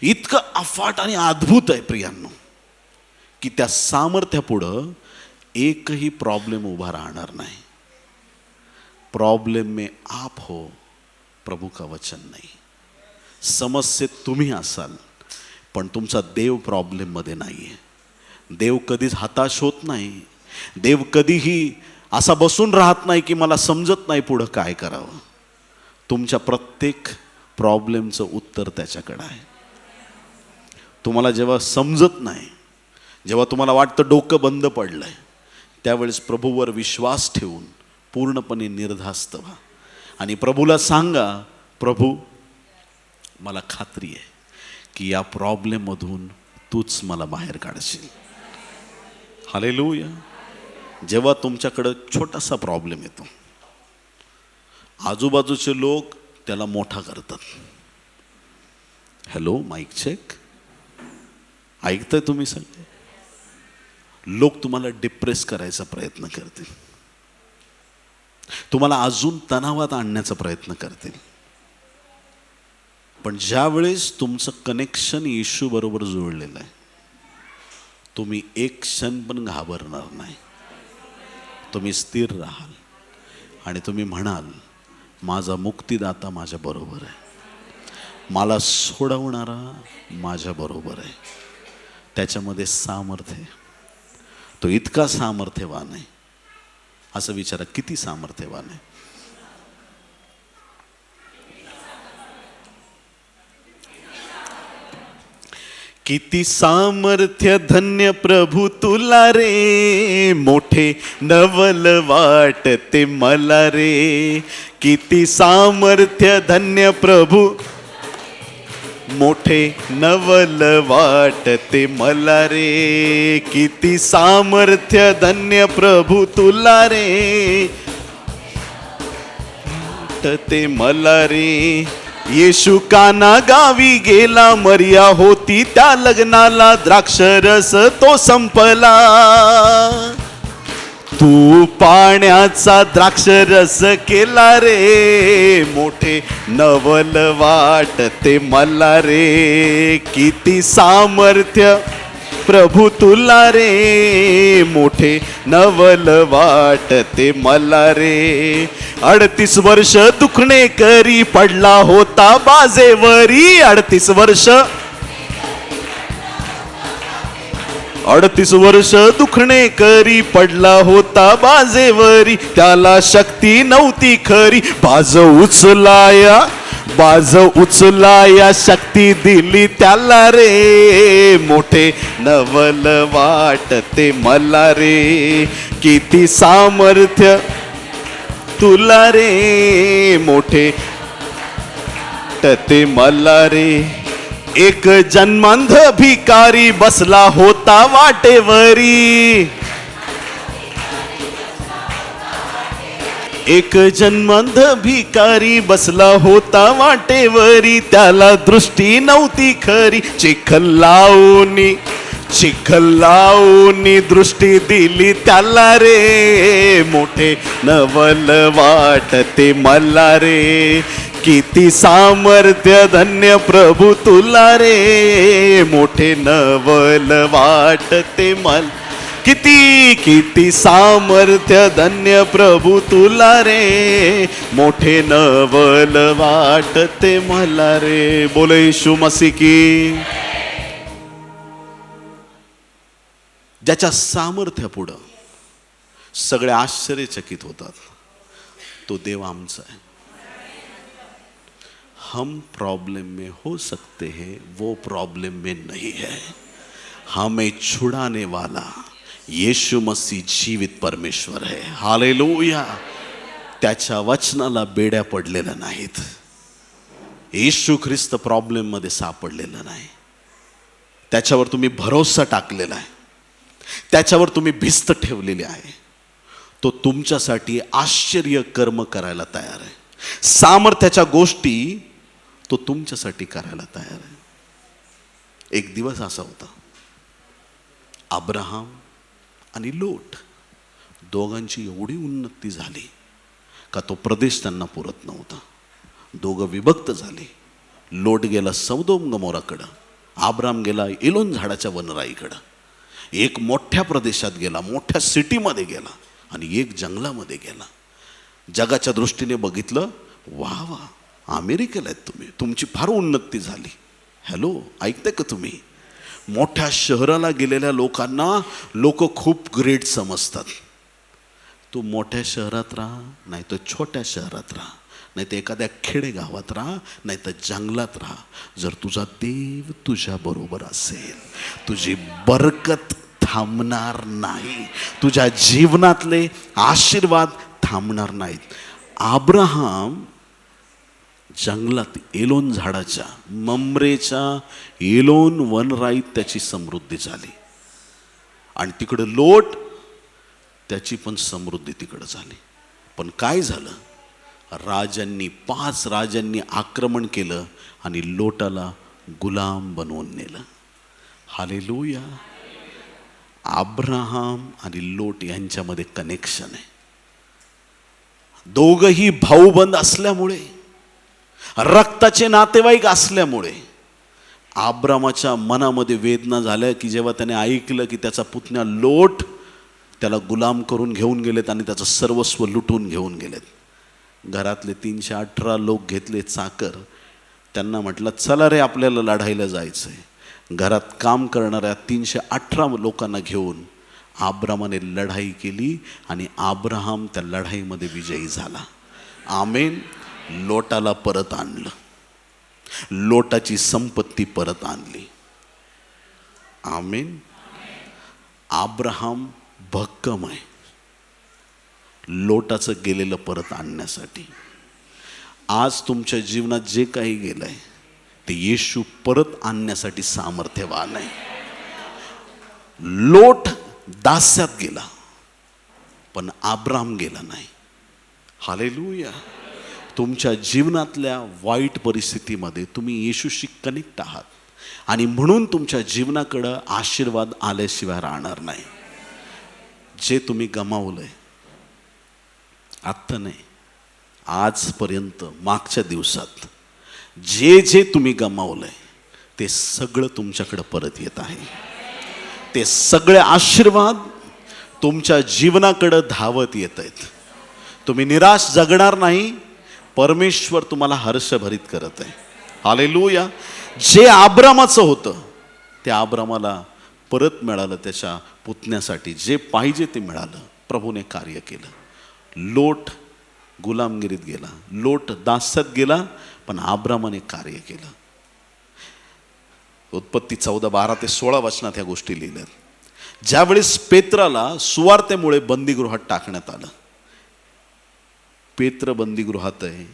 इतकं अफाट आणि अद्भुत आहे प्रियांनो, की त्या सामर्थ्यापुढं एकही प्रॉब्लेम उभा राहणार नाही. प्रॉब्लेम में आप हो, प्रभू का वचन नाही. समस्येत तुम्ही असाल, पण तुमचा देव प्रॉब्लेममध्ये नाही आहे. देव कधीच हताश होत नाही. देव कधीही असा बसून राहत नाही की मला समजत नाही पुढं काय करावं. तुमच्या प्रत्येक प्रॉब्लेमचं उत्तर त्याच्याकडं आहे. तुम्हाला जेव्हा समजत नाही, जेव्हा तुम्हाला वाटतं डोकं बंद पडलंय, त्यावेळेस प्रभूवर विश्वास ठेवून पूर्णपणे निर्धास्त व्हा आणि प्रभूला सांगा, प्रभू मला खात्री आहे की या प्रॉब्लेममधून तूच मला बाहेर काढशील. हालेलुया. जेव्हा तुमच्याकडं छोटासा प्रॉब्लेम येतो, आजूबाजूचे लोक त्याला मोठा करतात. Hello, mike check. ऐकताय तुम्ही सगळे? लोक तुम्हाला डिप्रेस करायचा प्रयत्न करतील, तुम्हाला अजून तणावात आणण्याचा प्रयत्न करतील. पण ज्या वेळेस तुमचं कनेक्शन येशू बरोबर जोडलेलं आहे, तुम्ही एक क्षण पण घाबरणार नाही. तुम्ही स्थिर राहाल आणि तुम्ही म्हणाल, माझा मुक्तिदाता माझ्या बरोबर आहे, मला सोडवणारा माझ्या बरोबर आहे. त्याच्यामध्ये सामर्थ्य आहे. तो इतका सामर्थ्यवान आहे. असं विचारा, किती सामर्थ्यवान आहे. किती सामर्थ्य धन्य प्रभू तुला रे, मोठे नवल वाटते मला रे. किती सामर्थ्य धन्य प्रभू, मोठे नवल वाटते मला रे. किती सामर्थ्य धन्य प्रभू तुला रे, वाटते मला रे. येशू काना गावी गेला, मर्या होती त्या लग्नाला, द्राक्षरस तो संपला. तू पाण्याचा द्राक्षरस केला रे, मोठे नवल वाटते मला रे. किती सामर्थ्य प्रभू तुला रे, मोठे नवल वाटते मला रे. 38 वर्ष दुखणे करी पडला होता बाजेवरी. 38 वर्ष दुखणे करी पडला होता बाजेवरी. त्याला शक्ती नव्हती खरी, बाज उचलाया शक्ती दिली त्याला रे. मोठे नवल वाटते मला रे. किती सामर्थ्य तुला रे, मोठे वाटते मला रे. एक जन्मांध भिकारी बसला होता वाटेवरी. एक जन्मांध भिकारी बसला होता वाटेवरी. त्याला दृष्टी नव्हती खरी, चिखल लावून दृष्टी दिली त्याला रे. मोठे नवल वाटते मला रे. किती सामर्थ्य धन्य प्रभू तुला रे, मोठे नवल वाटते मला. किती सामर्थ्य धन्य प्रभू तुला रे, मोठे नवल वाटते मला रे. बोले येशू मसीह की. ज्याच्या सामर्थ्यापुढं सगळे आश्चर्यचकित होतात, तो देव आमचा आहे. हम प्रॉब्लम में हो सकते हैं, वो प्रॉब्लम में नहीं है. हमें छुड़ाने वाला येशू मसीह जीवित परमेश्वर है. हालेलुया. त्याच्या वचनाला बेड्या पडलेल्या नाहीत. येशू ख्रिस्त प्रॉब्लेममध्ये सापडलेला नाही. त्याच्यावर तुम्ही भरोसा टाकलेला आहे, त्याच्यावर तुम्ही भिस्त ठेवलेली आहे. तो तुमच्यासाठी आश्चर्य कर्म करायला तयार आहे. सामर्थ्याच्या गोष्टी तो तुमच्यासाठी करायला तयार आहे. एक दिवस असा होता, अब्राहम आणि लोट दोघांची एवढी उन्नती झाली का तो प्रदेश त्यांना पुरत नव्हता. दोघं विभक्त झाले. लोट गेला सौदोम गमोराकडं, अब्राम गेला एलोन झाडाच्या वनराईकडं. एक मोठ्या प्रदेशात गेला, मोठ्या सिटीमध्ये गेला, आणि एक जंगलामध्ये गेला. जगाच्या दृष्टीने बघितलं, वा वा, अमेरिकेला आहेत तुम्ही, तुमची फार उन्नती झाली. हॅलो, ऐकते का तुम्ही? मोठ्या शहराला गेलेल्या लोकांना लोक खूप ग्रेट समजतात. तू मोठ्या शहरात राहा, नाही तर छोट्या शहरात राहा, नाही तर एखाद्या खेडेगावात राहा, नाही तर जंगलात राहा, जर तुझा देव तुझ्या बरोबर असेल, तुझी बरकत थांबणार नाही, तुझ्या जीवनातले आशीर्वाद थांबणार नाहीत. अब्राहम जंगलात एलोन झाडाच्या, ममरेच्या एलोन वनराईत त्याची समृद्धी झाली, आणि तिकडं लोट त्याची पण समृद्धी तिकडं झाली. पण काय झालं? राजांनी, 5 राजांनी आक्रमण केलं आणि लोटाला गुलाम बनवून नेलं. हालेलुया. अब्राहम आणि लोट यांच्यामध्ये कनेक्शन आहे. दोघही भाऊबंद असल्यामुळे, रक्ताचे नातेवाईक असल्यामुळे अब्रामाच्या मनामध्ये वेदना झाल्या की जेव्हा त्याने ऐकलं की त्याचा पुतण्या लोट त्याला गुलाम करून घेऊन गेलेत आणि त्याचं सर्वस्व लुटून घेऊन गेलेत. घरातले 318 लोक घेतले चाकर, त्यांना म्हटलं चला रे आपल्याला लढायला जायचं आहे. घरात काम करणाऱ्या 318 लोकांना घेऊन अब्रामाने लढाई केली आणि अब्राहम त्या लढाईमध्ये विजयी झाला. आमेन. लोटाला परत आणलं, लोटाची संपत्ती परत आणली. आमेन. अब्राहम भक्कम आहे लोटाचं गेलेलं परत आणण्यासाठी. आज तुमच्या जीवनात जे काही गेलंय ते येशू परत आणण्यासाठी सामर्थ्यवान आहे. लोट दास्यात गेला पण अब्राम गेला नाही. हालेलुया. तुमच्या जीवनातल्या वाईट परिस्थितीमध्ये तुम्ही येशूशी कनेक्ट आहात आणि म्हणून तुमच्या जीवनाकडं आशीर्वाद आल्याशिवाय राहणार नाही. जे तुम्ही गमावलंय, आत्ता नाही, आजपर्यंत मागच्या दिवसात जे जे तुम्ही गमावलंय ते सगळं तुमच्याकडं परत येत आहे. ते सगळे आशीर्वाद तुमच्या जीवनाकडं धावत येत आहेत. तुम्ही निराश जगणार नाही. परमेश्वर तुम्हाला हर्षभरित करत आहे. हालेलुया. जे अब्रामाचं होतं ते अब्रामाला परत मिळालं. त्याच्या पुतण्यासाठी जे पाहिजे ते मिळालं. प्रभूने कार्य केलं. लोट गुलामगिरीत गेला, लोट दास्यात गेला, पण अब्रामाने कार्य केलं. उत्पत्ती 14:12-16 वचनात ह्या गोष्टी लिहिल्यात. ज्यावेळेस पेत्राला सुवार्तेमुळे बंदीगृहात टाकण्यात आलं. पेत्र बंदीगृहात आहे,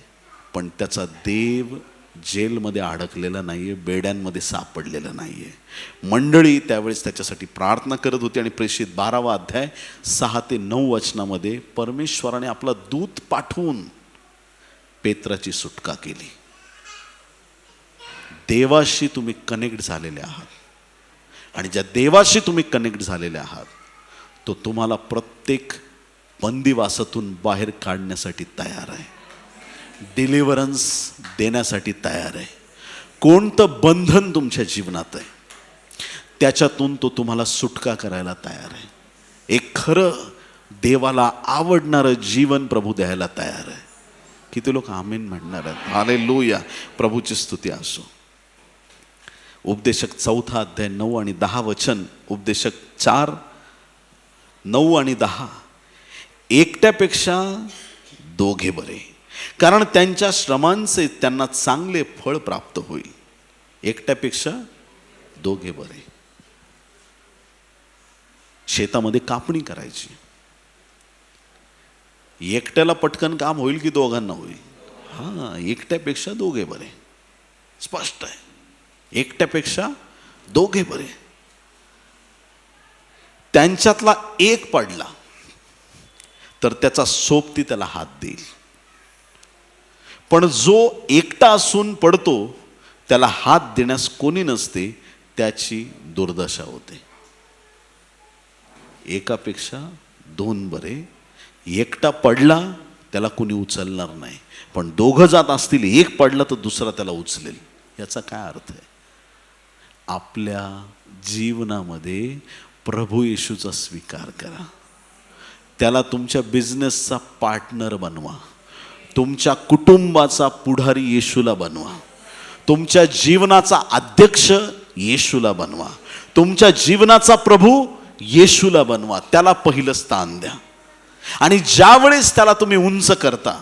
पण त्याचा देव जेलमध्ये अडकलेला नाहीये, बेड्यांमध्ये सापडलेला नाहीये. मंडळी त्यावेळेस त्याच्यासाठी प्रार्थना करत होती. आणि प्रेषित 12वा अध्याय 6 ते 9 वचनामध्ये परमेश्वराने आपला दूत पाठवून पेत्राची सुटका केली. देवाशी तुम्ही कनेक्ट झालेले आहात, आणि ज्या देवाशी तुम्ही कनेक्ट झालेले आहात तो तुम्हाला प्रत्येक बंदिवासातून बाहेर काढण्यासाठी तयार आहे. डिलिव्हरन्स देण्यासाठी तयार आहे. कोणतं बंधन तुमच्या जीवनात आहे त्याच्यातून तो तुम्हाला सुटका करायला तयार आहे. एक खरं देवाला आवडणारं जीवन प्रभू द्यायला तयार आहे. किती लोक आमेन म्हणणार आहेत? हालेलुया. प्रभूची स्तुती असो. उपदेशक 4 अध्याय 9 आणि 10 वचन. उपदेशक 4, 9 आणि 10. एकट्यापेक्षा दोघे बरे, कारण त्यांच्या श्रमांचे त्यांना चांगले फळ प्राप्त होईल. एकट्यापेक्षा दोघे बरे. शेतामध्ये कापणी करायची, एकट्याला पटकन काम होईल की दोघांना होईल? एकट्यापेक्षा दोघे बरे. स्पष्ट आहे. एकट्यापेक्षा दोघे बरे. त्यांच्यातला एक पडला तर त्याचा सोबती त्याला हात देईल, पण जो एकटा असून पडतो त्याला हात देण्यास कोणी नसते, त्याची दुर्दशा होते. एकापेक्षा दोन बरे. एकटा पडला त्याला कोणी उचलणार नाही, पण दोघं जात असतील, एक पडला तर दुसरा त्याला उचलेल. याचा काय अर्थ आहे? आपल्या जीवनामध्ये प्रभू येशूचा स्वीकार करा. त्याला तुमच्या बिझनेसचा पार्टनर बनवा. तुमच्या कुटुंबाचा पुढारी येशूला बनवा. तुमच्या जीवनाचा अध्यक्ष येशूला बनवा. तुमच्या जीवनाचा प्रभू येशूला बनवा. त्याला पहिलं स्थान द्या. आणि ज्या वेळेस त्याला तुम्ही उंच करता,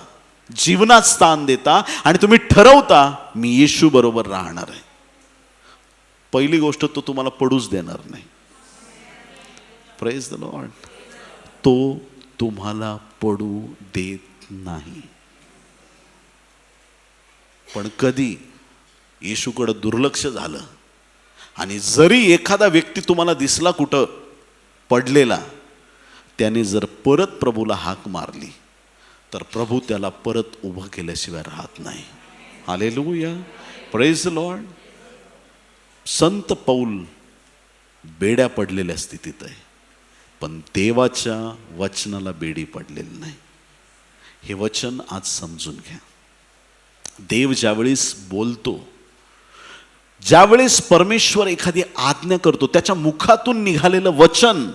जीवनात स्थान देता आणि तुम्ही ठरवता मी येशू बरोबर राहणार आहे, पहिली गोष्ट तो तुम्हाला पडूच देणार नाही. Praise the Lord. तो तुम्हाला पडू देत नाही. पण कधी येशूकडे दुर्लक्ष झालं आणि जरी एखादा व्यक्ती तुम्हाला दिसला कुठं पडलेला, त्याने जर परत प्रभूला हाक मारली तर प्रभू त्याला परत उभं केल्याशिवाय राहत नाही. हालेलुया. Praise the Lord. संत पौल बेड्या पडलेल्या स्थितीत आहे, पण देवाच्या वचनाला बेडी पडलेली नाही. हे वचन आज समजून घ्या. देव ज्यावेळेस बोलतो, ज्यावेळेस परमेश्वर एखादी आज्ञा करतो, त्याच्या मुखातून निघालेलं वचन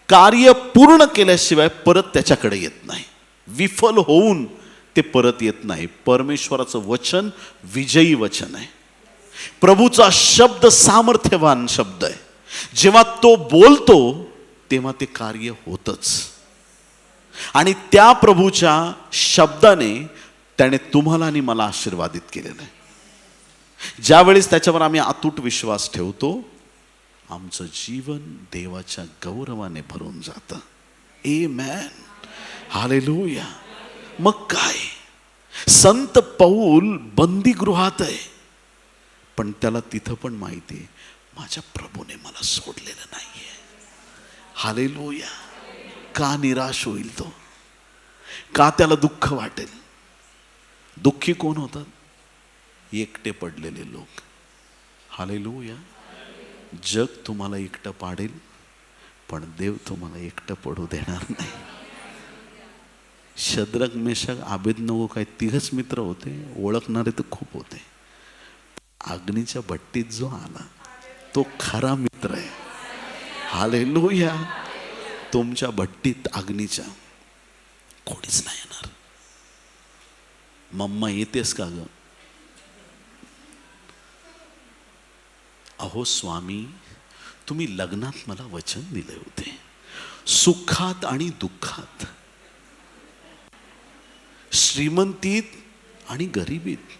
कार्य पूर्ण केल्याशिवाय परत त्याच्याकडे येत नाही. विफल होऊन ते परत येत नाही. परमेश्वराचं वचन विजयी वचन आहे. प्रभूचा शब्द सामर्थ्यवान शब्द आहे. जेव्हा तो बोलतो तेव्हा ते कार्य होतच. आणि त्या प्रभूच्या शब्दाने त्याने तुम्हाला आणि मला आशीर्वादित केलेलं आहे. ज्यावेळेस त्याच्यावर आम्ही अतूट विश्वास ठेवतो, आमचं जीवन देवाच्या गौरवाने भरून जातं. आमेन. हालेलुया. मग काय, संत पौल बंदीगृहात आहे, पण त्याला तिथं पण माहिती आहे माझ्या प्रभूने मला सोडलेलं नाहीये. हालेलुया. का निराश होईल तो? का त्याला दुःख वाटेल? दुःखी कोण होतात? एकटे पडलेले लोक. हालेलुया. जग तुम्हाला एकटं पाडेल, पण देव तुम्हाला एकटं पडू देणार नाही. शद्रक, मेशक, आबेदनगो काय तिघच मित्र होते, ओळखणारे तर खूप होते. अग्नीच्या भट्टीत जो आला तो खरा मित्र आहे. हालेलुया. तुमच्या भट्टीत अग्नीच्या कोणीच नाही येणार. मम्मा येतेस का ग? अहो स्वामी, तुम्ही लग्नात मला वचन दिले होते, सुखात आणि दुःखात, श्रीमंतीत आणि गरिबीत,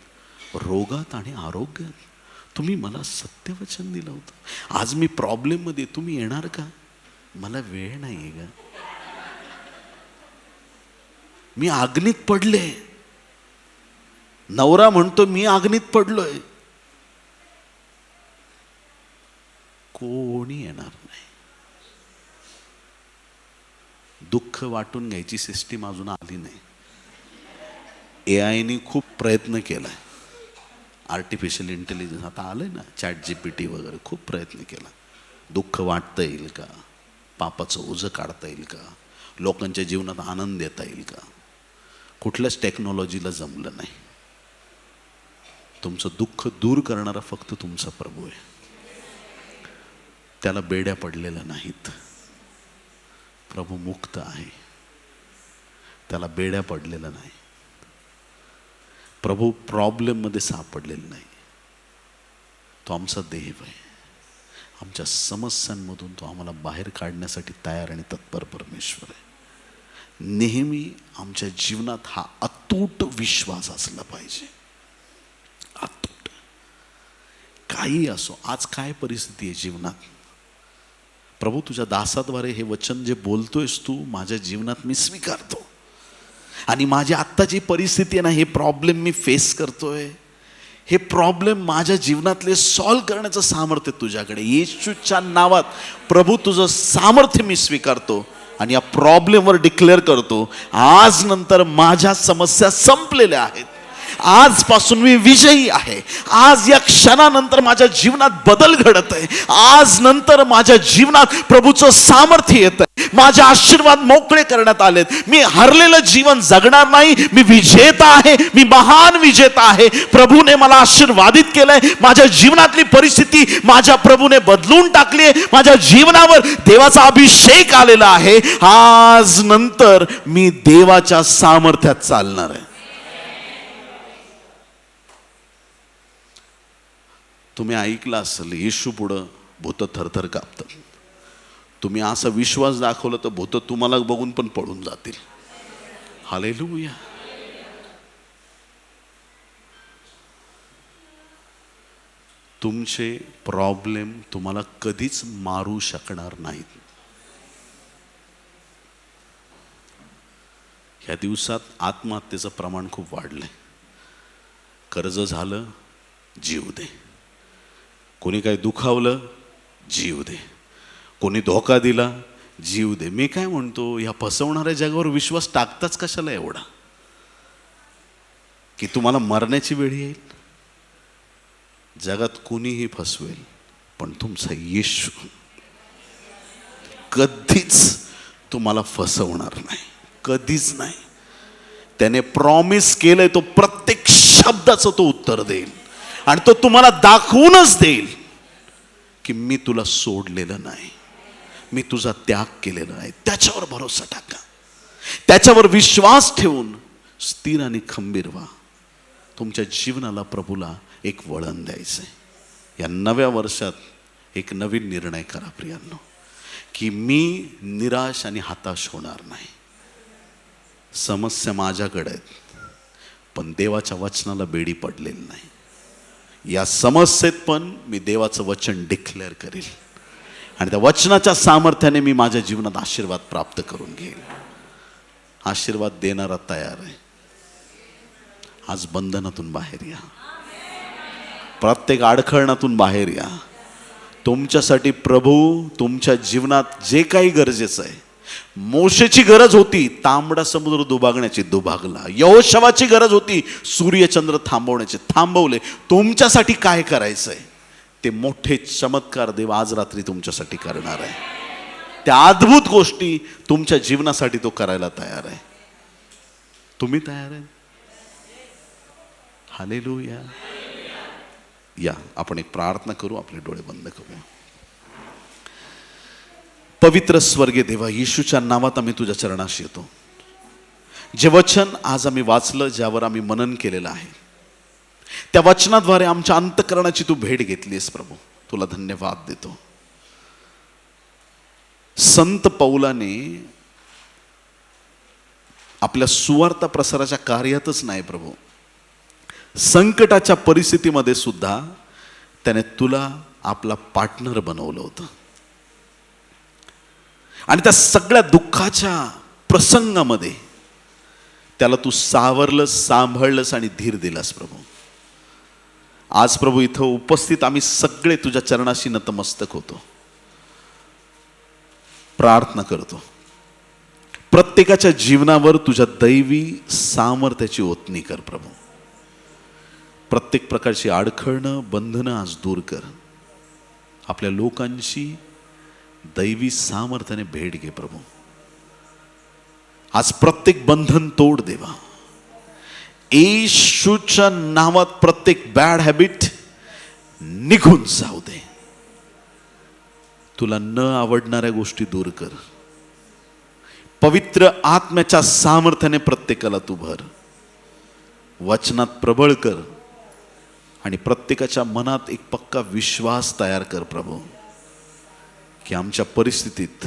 रोगात आणि आरोग्यात तुम्ही मला सत्यवचन दिलं होतं. आज मी प्रॉब्लेम मध्ये, तुम्ही येणार का? मला वेळ नाहीये का? मी अग्नीत पडले. नवरा म्हणतो मी अग्नीत पडलोय. कोणी येणार नाही. दुःख वाटून घ्यायची सिस्टीम अजून आली नाही. AI ने खूप प्रयत्न केलाय. आर्टिफिशियल इंटेलिजन्स आता आलंय ना, ChatGPT वगैरे, खूप प्रयत्न केला. दुःख वाटता येईल का? पापाचं ओझं काढता येईल का? लोकांच्या जीवनात आनंद देता येईल का? कुठल्याच टेक्नॉलॉजीला जमलं नाही. तुमचं दुःख दूर करणारा फक्त तुमचा प्रभू आहे. त्याला बेड्या पडलेल्या नाहीत. प्रभू मुक्त आहे, त्याला बेड्या पडलेल्या नाही. प्रभू प्रॉब्लेम मध्ये सापडलेला नाही. तो आमचा देव आहे. आमच्या समस्यांमधून तो आम्हाला बाहेर काढण्यासाठी तयार आणि तत्पर परमेश्वर आहे. नेहमी आमच्या जीवनात हा अतूट विश्वास असला पाहिजे. अतूट. काही असो, आज काय परिस्थिती आहे जीवनात, प्रभू तुझ्या दासाद्वारे हे वचन जे बोलतोयस तू माझ्या जीवनात मी स्वीकारतो. आणि माझी आत्ता जी परिस्थिती आहे ना, हे प्रॉब्लेम मी फेस करतोय, हे प्रॉब्लेम माझ्या जीवनातले सॉल्व्ह करण्याचं सामर्थ्य तुझ्याकडे. येशूच्या नावात प्रभू तुझं सामर्थ्य मी स्वीकारतो आणि या प्रॉब्लेमवर डिक्लेअर करतो, आज नंतर माझ्या समस्या संपलेल्या आहेत. आजपासून मी विजयी आहे. आज या क्षणानंतर माझ्या जीवनात बदल घडत आहे. आज नंतर माझ्या जीवनात प्रभूचं सामर्थ्य येत आहे. माझे आशीर्वाद मोकळे करण्यात आलेत. मी हरलेलं जीवन जगणार नाही. मी विजेता आहे. मी महान विजेता आहे. प्रभूने मला आशीर्वादित केलंय. माझ्या जीवनातली परिस्थिती माझ्या प्रभूने बदलून टाकली आहे. माझ्या जीवनावर देवाचा अभिषेक आलेला आहे. आज नंतर मी देवाच्या सामर्थ्यात चालणार आहे. तुम्ही ऐकलं असेल, येशू पुढं भूत थरथर कापतात. तुम्ही असा विश्वास दाखवला तर भूत तुम्हाला बघून पण पळून जातील. हालेलुया. तुमचे प्रॉब्लेम तुम्हाला कधीच मारू शकणार नाहीत. ह्या दिवसात आत्महत्येचं प्रमाण खूप वाढलंय. कर्ज झालं, जीव दे. कोणी काही दुखावलं, जीव दे. कोणी धोका दिला, जीव दे. मी काय म्हणतो, या फसवणाऱ्या जगावर विश्वास टाकताच कशाला एवढा, की तुम्हाला मरण्याची वेळ येईल. जगात कुणीही फसवेल, पण तुमचा येशू कधीच तुम्हाला फसवणार नाही. कधीच नाही. त्याने प्रॉमिस केलंय, तो प्रत्येक शब्दाचं तो उत्तर देईल. आणि तो तुम्हाला दाखवूनच देईल की मी तुला सोडलेलं नाही, मी तुझा त्याग केलेला आहे. त्याच्यावर भरोसा टाका. त्याच्यावर विश्वास ठेवून स्थिर आणि खंबीर व्हा. तुमच्या जीवनाला प्रभूला एक वळण द्यायचंय. या नव्या वर्षात एक नवीन निर्णय करा प्रियांनो, की मी निराश आणि हताश होणार नाही. समस्या माझ्याकडे आहेत, पण देवाच्या वचनाला बेडी पडलेली नाही. या समस्येत पण मी देवाचं वचन डिक्लेअर करेल आणि त्या वचनाच्या सामर्थ्याने मी माझ्या जीवनात आशीर्वाद प्राप्त करून घेईल. आशीर्वाद देणारा तयार आहे. आज बंधनातून बाहेर या. प्रत्येक अडखळणातून बाहेर या. तुमच्यासाठी प्रभू तुमच्या जीवनात जे काही गरजेचं आहे, मोशेची गरज होती तांबडा समुद्र दुभागण्याची, दुभागला. यहोशवाची गरज होती सूर्यचंद्र थांबवण्याचे, थांबवले. तुमच्यासाठी काय करायचंय ते मोठे चमत्कार देव आज रात्री तुमच्यासाठी करणार आहे. त्या अद्भुत गोष्टी तुमच्या जीवनासाठी तो करायला तयार आहे. तुम्ही तयार आहे? हालेलुया. या आपण एक प्रार्थना करू. आपले डोळे बंद करूया. पवित्र स्वर्गीय देवा, येशूच्या नावात आम्ही तुझ्या चरणाशी येतो. जे वचन आज आम्ही वाचलं, ज्यावर आम्ही मनन केलेलं आहे, त्या वचनाद्वारे आमच्या अंतःकरणाची तू भेट घेतलीस प्रभू. तुला धन्यवाद देतो. संत पौलाने आपल्या सुवार्ता प्रसाराच्या कार्यातच नाही प्रभू, संकटाच्या परिस्थितीमध्ये सुद्धा त्याने तुला आपला पार्टनर बनवलं होतं. आणि त्या सगळ्या दुःखाच्या प्रसंगामध्ये त्याला तू सावरलंस, सांभाळलंस आणि धीर दिलास प्रभू. आज प्रभू इथं उपस्थित आम्ही सगळे तुझ्या चरणाशी नतमस्तक होतो. प्रार्थना करतो, प्रत्येकाच्या जीवनावर तुझ्या दैवी सामर्थ्याची ओतणी कर प्रभू. प्रत्येक प्रकारची अडखळणं, बंधनं आज दूर कर. आपल्या लोकांची दैवी सामर्थ्याने भेट घे प्रभू. आज प्रत्येक बंधन तोड देवा. येशूच्या नावात प्रत्येक बॅड हॅबिट निघून जाऊ दे. तुला न आवडणाऱ्या गोष्टी दूर कर. पवित्र आत्म्याच्या सामर्थ्याने प्रत्येकाला तू भर. वचनात प्रबळ कर आणि प्रत्येकाच्या मनात एक पक्का विश्वास तयार कर प्रभू, की आमच्या परिस्थितीत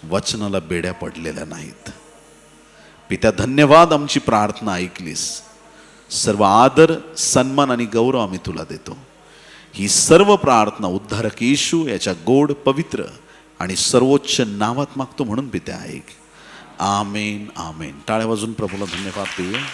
वचनाला बेड्या पडलेल्या नाहीत. पित्या धन्यवाद, आमची प्रार्थना ऐकलीस. सर्व आदर, सन्मान आणि गौरव आम्ही तुला देतो. ही सर्व प्रार्थना उद्धारक येशू याच्या गोड, पवित्र आणि सर्वोच्च नावात मागतो म्हणून पित्या ऐक. आमेन, आमेन. टाळ्या वाजून प्रभूला धन्यवाद देऊया.